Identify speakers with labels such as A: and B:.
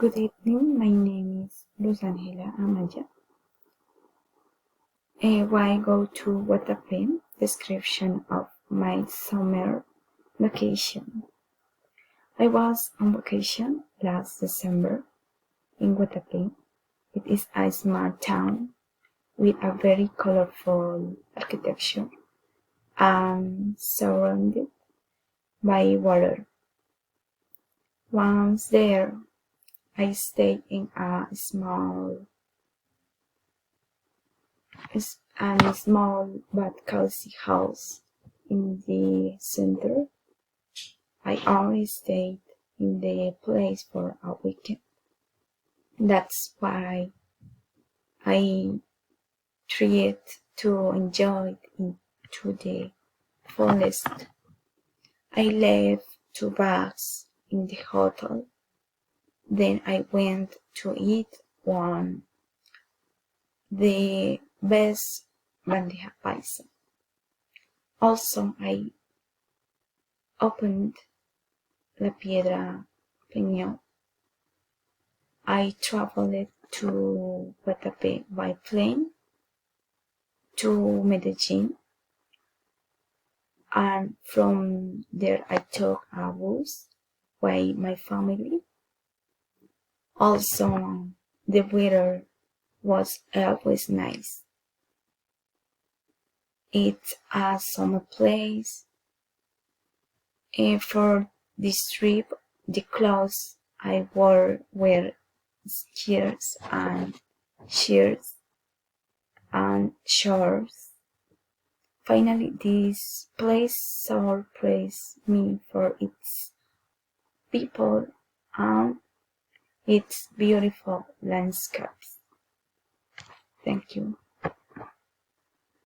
A: Good evening, my name is Luz Angela Amaya. Why go to Guatapé? Description of my summer vacation. I was on vacation last December in Guatapé. It is a small town with a very colorful architecture and surrounded by water. Once there, I stayed in a small but cozy house in the center. I only stayed in the place for a weekend. That's why I tried to enjoy it to the fullest. I left 2 bags in the hotel. Then I went to eat the best bandeja paisa. Also, I opened La Piedra Peñol. I traveled to Guatapé by plane to Medellin, and from there I took a bus with my family. Also, the weather was always nice. It's a summer place. And for this trip, the clothes I wore were skirts and shirts and shorts. Finally, this place surprised me for its people and its beautiful landscapes. Thank you.